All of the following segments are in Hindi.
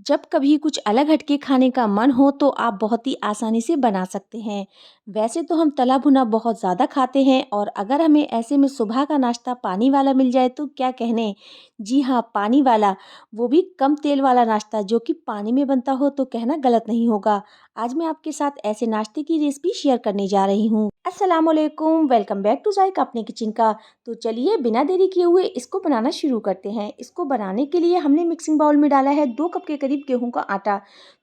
जब कभी कुछ अलग हटके खाने का मन हो तो आप बहुत ही आसानी से बना सकते हैं। वैसे तो हम तला भुना बहुत ज़्यादा खाते हैं और अगर हमें ऐसे में सुबह का नाश्ता पानी वाला मिल जाए तो क्या कहने। जी हाँ, पानी वाला, वो भी कम तेल वाला नाश्ता जो कि पानी में बनता हो तो कहना गलत नहीं होगा। आज मैं आपके साथ ऐसे नाश्ते की रेसिपी शेयर करने जा रही हूँ। अस्सलाम वालेकुम, वेलकम बैक टू जायका अपने किचन का। तो चलिए बिना देरी किए हुए इसको बनाना शुरू करते हैं। इसको बनाने के लिए हमने मिक्सिंग बाउल में डाला है 2 कप के करीब गेहूं का आटा।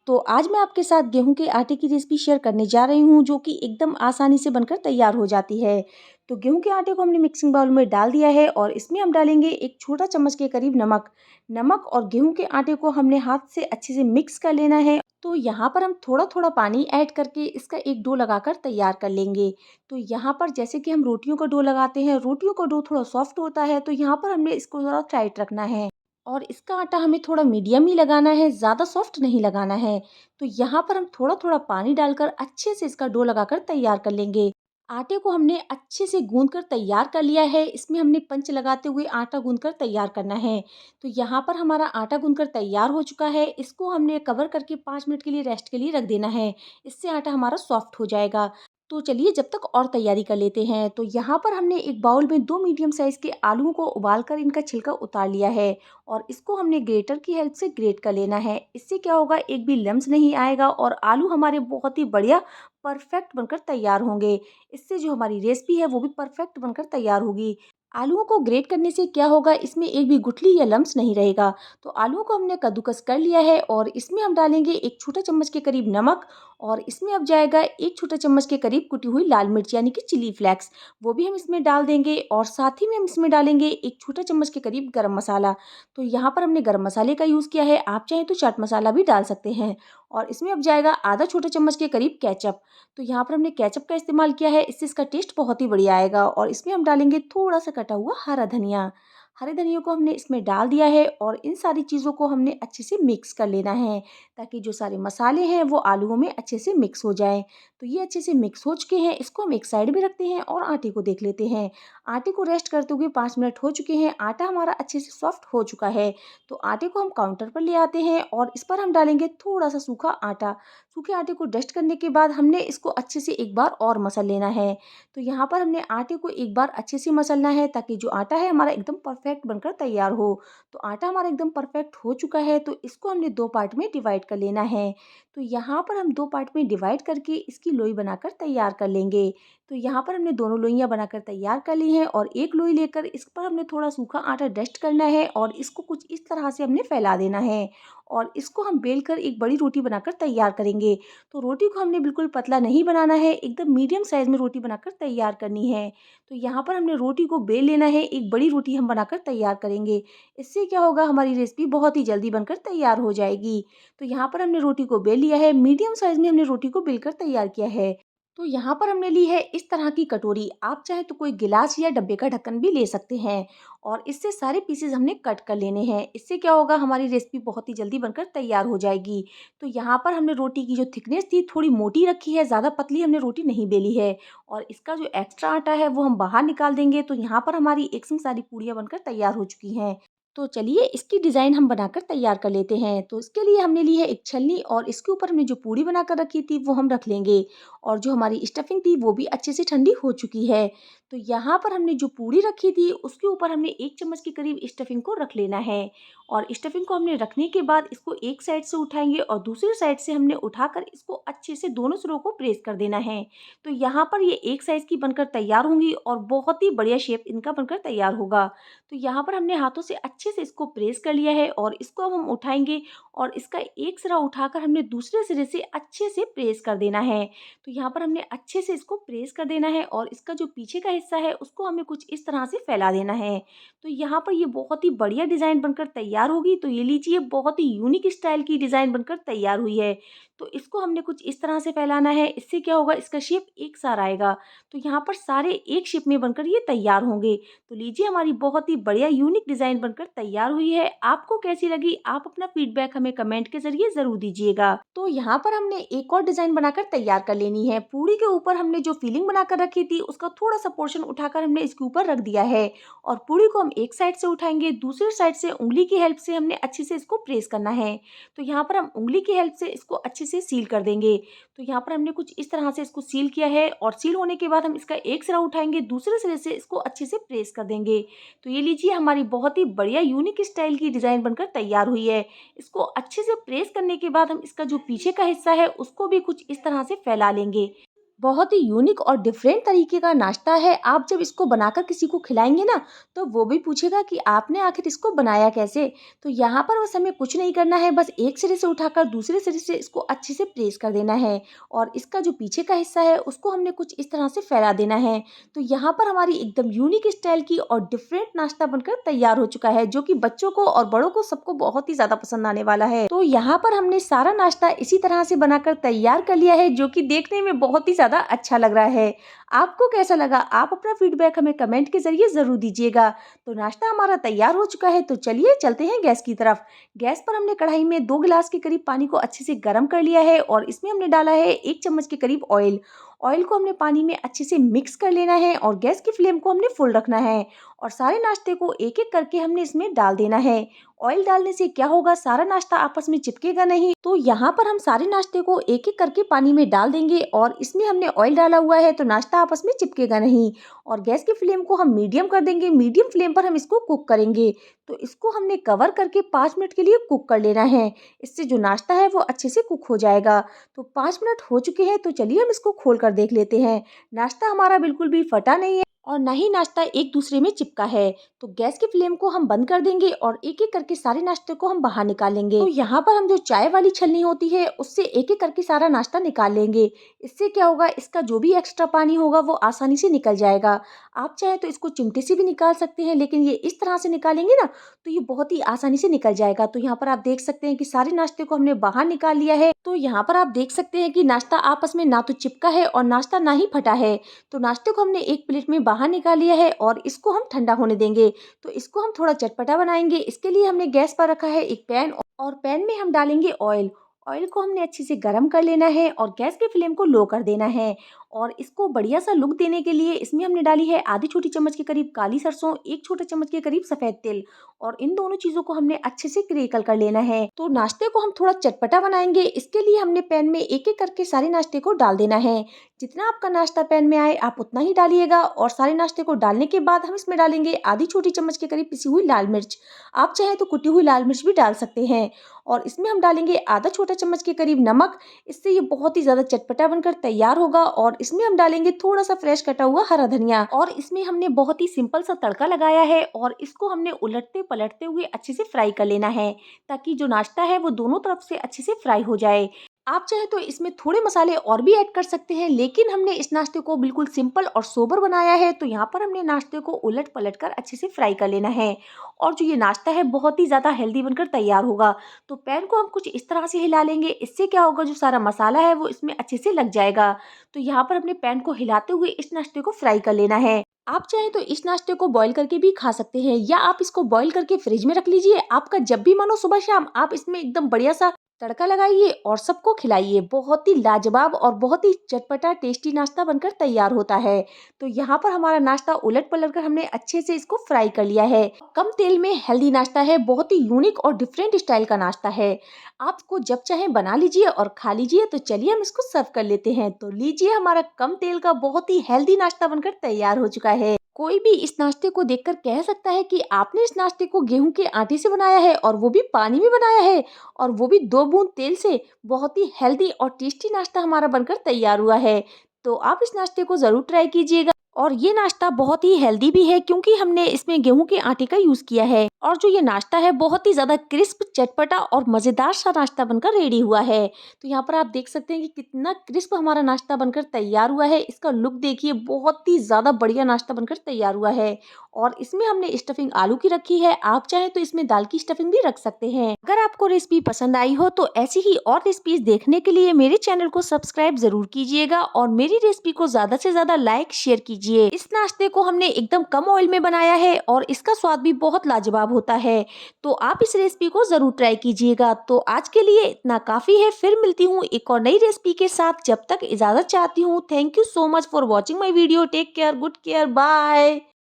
तो आज मैं आपके साथ गेहूं के आटे की रेसिपी शेयर करने जा रही हूं जो कि एकदम आसानी से बनकर तैयार हो जाती है। तो गेहूं के आटे को हमने मिक्सिंग बाउल में डाल दिया है और इसमें हम डालेंगे एक छोटा चम्मच के करीब नमक। नमक और गेहूं के आटे को हमने हाथ से अच्छे से मिक्स कर लेना है। तो यहाँ पर हम थोड़ा थोड़ा पानी ऐड करके इसका एक डो लगाकर तैयार कर लेंगे। तो यहाँ पर जैसे कि हम रोटियों का डो लगाते हैं, रोटियों का डो थोड़ा सॉफ्ट होता है तो यहाँ पर हमने इसको थोड़ा टाइट रखना है और इसका आटा हमें थोड़ा मीडियम ही लगाना है, ज़्यादा सॉफ्ट नहीं लगाना है। तो यहाँ पर हम थोड़ा थोड़ा पानी डालकर अच्छे से इसका डो लगाकर तैयार कर लेंगे। आटे को हमने अच्छे से गूंद कर तैयार कर लिया है। इसमें हमने पंच लगाते हुए आटा गूंद कर तैयार करना है। तो यहाँ पर हमारा आटा गूंद कर तैयार हो चुका है। इसको हमने कवर करके 5 मिनट के लिए रेस्ट के लिए रख देना है। इससे आटा हमारा सॉफ्ट हो जाएगा। तो चलिए जब तक और तैयारी कर लेते हैं। तो यहाँ पर हमने एक बाउल में 2 मीडियम साइज़ के आलूओं को उबाल कर इनका छिलका उतार लिया है और इसको हमने ग्रेटर की हेल्प से ग्रेट कर लेना है। इससे क्या होगा, एक भी लम्स नहीं आएगा और आलू हमारे बहुत ही बढ़िया परफेक्ट बनकर तैयार होंगे। इससे जो हमारी रेसिपी है वो भी परफेक्ट बनकर तैयार होगी। आलूओं को ग्रेट करने से क्या होगा, इसमें एक भी गुठली या लम्स नहीं रहेगा। तो आलूओं को हमने कद्दूकस कर लिया है और इसमें हम डालेंगे एक छोटा चम्मच के करीब नमक और इसमें अब जाएगा एक छोटा चम्मच के करीब कुटी हुई लाल मिर्च यानी कि चिली फ्लेक्स, वो भी हम इसमें डाल देंगे और साथ ही में हम इसमें डालेंगे एक छोटा चम्मच के करीब गरम मसाला। तो यहाँ पर हमने गरम मसाले का यूज़ किया है, आप चाहें तो चाट मसाला भी डाल सकते हैं। और इसमें अब जाएगा आधा छोटा चम्मच के करीब केचप। तो यहाँ पर हमने केचप का इस्तेमाल किया है, इससे इसका टेस्ट बहुत ही बढ़िया आएगा और इसमें हम डालेंगे थोड़ा सा कटा हुआ हरा धनिया। हरे धनिया को हमने इसमें डाल दिया है और इन सारी चीज़ों को हमने अच्छे से मिक्स कर लेना है ताकि जो सारे मसाले हैं वो आलूओं में अच्छे से मिक्स हो जाएं। तो ये अच्छे से मिक्स हो चुके हैं, इसको हम एक साइड में रखते हैं और आटे को देख लेते हैं। आटे को रेस्ट करते हुए 5 मिनट हो चुके हैं, आटा हमारा अच्छे से सॉफ्ट हो चुका है। तो आटे को हम काउंटर पर ले आते हैं और इस पर हम डालेंगे थोड़ा सा सूखा आटा। सूखे आटे को डस्ट करने के बाद हमने इसको अच्छे से एक बार और मसल लेना है। तो यहाँ पर हमने आटे को एक बार अच्छे से मसलना है ताकि जो आटा है हमारा एकदम परफेक्ट बनकर तैयार हो। तो आटा हमारा एकदम परफेक्ट हो चुका है तो इसको हमने 2 पार्ट में डिवाइड कर लेना है। तो यहाँ पर हम 2 पार्ट में डिवाइड करके इसकी लोई बनाकर तैयार कर लेंगे। तो यहाँ पर हमने दोनों लोइयाँ बनाकर तैयार कर ली हैं और एक लोई लेकर इस पर हमने थोड़ा सूखा आटा डस्ट करना है और इसको कुछ इस तरह से हमने फैला देना है और इसको हम बेलकर एक बड़ी रोटी बनाकर तैयार करेंगे। तो रोटी को हमने बिल्कुल पतला नहीं बनाना है, एकदम मीडियम साइज़ में रोटी बनाकर तैयार करनी है। तो यहाँ पर हमने रोटी को बेल लेना है, एक बड़ी रोटी हम बनाकर तैयार करेंगे। इससे क्या होगा, हमारी रेसिपी बहुत ही जल्दी बनकर तैयार हो जाएगी। तो यहाँ पर हमने रोटी को बेल लिया है, मीडियम साइज़ में हमने रोटी को बेलकर तैयार किया है। तो यहाँ पर हमने ली है इस तरह की कटोरी, आप चाहे तो कोई गिलास या डब्बे का ढक्कन भी ले सकते हैं और इससे सारे पीसेज हमने कट कर लेने हैं। इससे क्या होगा, हमारी रेसिपी बहुत ही जल्दी बनकर तैयार हो जाएगी। तो यहाँ पर हमने रोटी की जो थिकनेस थी थोड़ी मोटी रखी है, ज़्यादा पतली हमने रोटी नहीं बेली है और इसका जो एक्स्ट्रा आटा है वो हम बाहर निकाल देंगे। तो यहाँ पर हमारी एक संग सारी पूड़ियाँ बनकर तैयार हो चुकी हैं। तो चलिए इसकी डिज़ाइन हम बनाकर तैयार कर लेते हैं। तो इसके लिए हमने ली है एक छलनी और इसके ऊपर हमने जो पूड़ी बनाकर रखी थी वो हम रख लेंगे और जो हमारी स्टफिंग थी वो भी अच्छे से ठंडी हो चुकी है। तो यहाँ पर हमने जो पूड़ी रखी थी उसके ऊपर हमने 1 चम्मच के करीब स्टफिंग को रख लेना है और स्टफिंग को हमने रखने के बाद इसको एक साइड से उठाएंगे और दूसरी साइड से हमने उठाकर इसको अच्छे से दोनों सिरों को प्रेस कर देना है। तो यहाँ पर ये एक साइज़ की बनकर तैयार होंगी और बहुत ही बढ़िया शेप इनका बनकर तैयार होगा। तो यहाँ पर हमने हाथों से अच्छे से इसको प्रेस कर लिया है और इसको अब हम उठाएंगे और इसका एक सिरा उठाकर हमने दूसरे सिरे से अच्छे से प्रेस कर देना है। तो यहाँ पर हमने अच्छे से इसको प्रेस कर देना है और इसका जो पीछे का हिस्सा है उसको हमें कुछ इस तरह से फैला देना है। तो यहाँ पर ये बहुत ही बढ़िया डिज़ाइन बनकर तैयार होगी। तो ये लीजिए, बहुत ही यूनिक स्टाइल की डिज़ाइन बनकर तैयार हुई है। तो इसको हमने कुछ इस तरह से फैलाना है, इससे क्या होगा, इसका शेप एक सा आएगा। तो यहाँ पर सारे एक शेप में बनकर ये तैयार होंगे। तो लीजिए, हमारी बहुत ही बढ़िया यूनिक डिज़ाइन बनकर तैयार हुई है। आपको कैसी लगी, आप अपना फीडबैक हमें कमेंट के ज़रिए ज़रूर दीजिएगा। तो यहाँ पर हमने एक और डिज़ाइन बनाकर तैयार कर लेनी लेनी है। पूड़ी के ऊपर हमने जो फिलिंग बनाकर रखी थी उसका थोड़ा सा पोर्शन उठाकर हमने इसके ऊपर रख दिया है और पूड़ी को हम एक साइड से उठाएंगे, दूसरी साइड से उंगली की हेल्प से हमने अच्छे से इसको प्रेस करना है। तो यहाँ पर हम उंगली की हेल्प से इसको अच्छे से सील कर देंगे। तो यहाँ पर हमने कुछ इस तरह से इसको सील किया है और सील होने के बाद हम इसका एक सिरा उठाएंगे, दूसरे सिरे से इसको अच्छे से प्रेस कर देंगे। तो ये लीजिए हमारी बहुत ही बढ़िया यूनिक स्टाइल की डिज़ाइन बनकर तैयार हुई है। इसको अच्छे से प्रेस करने के बाद हम इसका जो पीछे का हिस्सा है उसको भी कुछ इस तरह से फैला लेंगे। बहुत ही यूनिक और डिफरेंट तरीके का नाश्ता है। आप जब इसको बनाकर किसी को खिलाएंगे ना तो वो भी पूछेगा कि आपने आखिर इसको बनाया कैसे। तो यहाँ पर बस हमें कुछ नहीं करना है, बस एक सिरे से उठाकर दूसरे सिरे से इसको अच्छे से प्रेस कर देना है और इसका जो पीछे का हिस्सा है उसको हमने कुछ इस तरह से फैला देना है। तो यहाँ पर हमारी एकदम यूनिक स्टाइल की और डिफरेंट नाश्ता बनकर तैयार हो चुका है, जो कि बच्चों को और बड़ों को सबको बहुत ही ज्यादा पसंद आने वाला है। तो यहाँ पर हमने सारा नाश्ता इसी तरह से बनाकर तैयार कर लिया है, जो कि देखने में बहुत ही ज्यादा अच्छा लग रहा है। आपको कैसा लगा? आप अपना फीडबैक हमें कमेंट के जरिए जरूर दीजिएगा। तो नाश्ता हमारा तैयार हो चुका है, तो चलिए चलते हैं गैस की तरफ। गैस पर हमने कढ़ाई में 2 गिलास के करीब पानी को अच्छे से गर्म कर लिया है और इसमें हमने डाला है 1 चम्मच के करीब ऑयल। ऑयल को हमने पानी में अच्छे से मिक्स कर लेना है और गैस की फ्लेम को हमने फुल रखना है और सारे नाश्ते को एक एक करके हमने इसमें डाल देना है। ऑयल डालने से क्या होगा, सारा नाश्ता आपस में चिपकेगा नहीं। तो यहाँ पर हम सारे नाश्ते को एक एक करके पानी में डाल देंगे और इसमें हमने ऑयल डाला हुआ है तो नाश्ता आपस में चिपकेगा नहीं। और गैस की फ्लेम को हम मीडियम कर देंगे, मीडियम फ्लेम पर हम इसको कुक करेंगे। तो इसको हमने कवर करके 5 मिनट के लिए कुक कर लेना है। इससे जो नाश्ता है वो अच्छे से कुक हो जाएगा। तो 5 मिनट हो चुके हैं, तो चलिए हम इसको खोल कर देख लेते हैं। नाश्ता हमारा बिल्कुल भी फटा नहीं है और ना ही नाश्ता एक दूसरे में चिपका है। तो गैस की फ्लेम को हम बंद कर देंगे और एक एक करके सारे नाश्ते को हम बाहर निकालेंगे। तो यहाँ पर हम जो चाय वाली छलनी होती है उससे एक एक करके सारा नाश्ता निकाल लेंगे। इससे क्या होगा, इसका जो भी एक्स्ट्रा पानी होगा वो आसानी से निकल जाएगा। आप चाहे तो इसको चिमटे से भी निकाल सकते हैं, लेकिन ये इस तरह से निकालेंगे ना तो ये बहुत ही आसानी से निकल जाएगा। तो यहाँ पर आप देख सकते हैं कि सारे नाश्ते को हमने बाहर निकाल लिया है। तो यहाँ पर आप देख सकते हैं कि नाश्ता आपस में ना तो चिपका है और नाश्ता ना ही फटा है। तो नाश्ते को हमने एक प्लेट में बाहर निकाल लिया है और इसको हम ठंडा होने देंगे। तो इसको हम थोड़ा चटपटा बनाएंगे। इसके लिए हमने गैस पर रखा है एक पैन और पैन में हम डालेंगे ऑयल। ऑयल को हमने अच्छे से गर्म कर लेना है और गैस की फ्लेम को लो कर देना है। और इसको बढ़िया सा लुक देने के लिए इसमें हमने डाली है आधी छोटी चम्मच के करीब काली सरसों, 1 छोटा चम्मच के करीब सफेद तिल और इन दोनों चीजों को हमने अच्छे से क्रेकल कर लेना है। तो नाश्ते को हम थोड़ा चटपटा बनाएंगे। इसके लिए हमने पैन में एक एक करके सारे नाश्ते को डाल देना है। जितना आपका नाश्ता पैन में आए आप उतना ही डालिएगा और सारे नाश्ते को डालने के बाद हम इसमें डालेंगे आधी छोटी चम्मच के करीब पिसी हुई लाल मिर्च। आप चाहे तो कुटी हुई लाल मिर्च भी डाल सकते हैं और इसमें हम डालेंगे आधा छोटा चम्मच के करीब नमक। इससे ये बहुत ही ज्यादा चटपटा बनकर तैयार होगा। और इसमें हम डालेंगे थोड़ा सा फ्रेश कटा हुआ हरा धनिया और इसमें हमने बहुत ही सिंपल सा तड़का लगाया है और इसको हमने उलटते पलटते हुए अच्छे से फ्राई कर लेना है, ताकि जो नाश्ता है वो दोनों तरफ से अच्छे से फ्राई हो जाए। आप चाहे तो इसमें थोड़े मसाले और भी ऐड कर सकते हैं, लेकिन हमने इस नाश्ते को बिल्कुल सिंपल और सोबर बनाया है। तो यहाँ पर हमने नाश्ते को उलट पलट कर अच्छे से फ्राई कर लेना है और जो ये नाश्ता है बहुत ही ज़्यादा हेल्दी बनकर तैयार होगा। तो पैन को हम कुछ इस तरह से हिला लेंगे। इससे क्या होगा, जो सारा मसाला है वो इसमें अच्छे से लग जाएगा। तो यहाँ पर अपने पैन को हिलाते हुए इस नाश्ते को फ्राई कर लेना है। आप चाहे तो इस नाश्ते को बॉईल करके भी खा सकते हैं या आप इसको बॉईल करके फ्रिज में रख लीजिए। आपका जब भी मन हो सुबह शाम आप इसमें एकदम बढ़िया सा तड़का लगाइए और सबको खिलाइए। बहुत ही लाजवाब और बहुत ही चटपटा टेस्टी नाश्ता बनकर तैयार होता है। तो यहाँ पर हमारा नाश्ता उलट पलट कर हमने अच्छे से इसको फ्राई कर लिया है। कम तेल में हेल्दी नाश्ता है, बहुत ही यूनिक और डिफरेंट स्टाइल का नाश्ता है। आपको जब चाहे बना लीजिए और खा लीजिए। तो चलिए हम इसको सर्व कर लेते हैं। तो लीजिए, हमारा कम तेल का बहुत ही हेल्दी नाश्ता बनकर तैयार हो चुका है। कोई भी इस नाश्ते को देखकर कह सकता है कि आपने इस नाश्ते को गेहूं के आटे से बनाया है और वो भी पानी में बनाया है और वो भी 2 बूंद तेल से। बहुत ही हेल्दी और टेस्टी नाश्ता हमारा बनकर तैयार हुआ है। तो आप इस नाश्ते को जरूर ट्राई कीजिएगा। और ये नाश्ता बहुत ही हेल्दी भी है, क्योंकि हमने इसमें गेहूं के आटे का यूज किया है। और जो ये नाश्ता है बहुत ही ज्यादा क्रिस्प, चटपटा और मजेदार सा नाश्ता बनकर रेडी हुआ है। तो यहाँ पर आप देख सकते हैं कि कितना क्रिस्प हमारा नाश्ता बनकर तैयार हुआ है। इसका लुक देखिए, बहुत ही ज्यादा बढ़िया नाश्ता बनकर तैयार हुआ है। और इसमें हमने स्टफिंग आलू की रखी है। आप चाहे तो इसमें दाल की स्टफिंग भी रख सकते हैं। अगर आपको रेसिपी पसंद आई हो तो ऐसी ही और रेसिपीज देखने के लिए मेरे चैनल को सब्सक्राइब जरूर कीजिएगा और मेरी रेसिपी को ज्यादा से ज्यादा लाइक शेयर कीजिए। इस नाश्ते को हमने एकदम कम ऑयल में बनाया है और इसका स्वाद भी बहुत लाजवाब लाभ होता है। तो आप इस रेसिपी को ज़रूर ट्राई कीजिएगा। तो आज के लिए इतना काफ़ी है, फिर मिलती हूँ एक और नई रेसिपी के साथ। जब तक इजाज़त चाहती हूँ। Thank you so much for watching my video. Take care, good care, bye.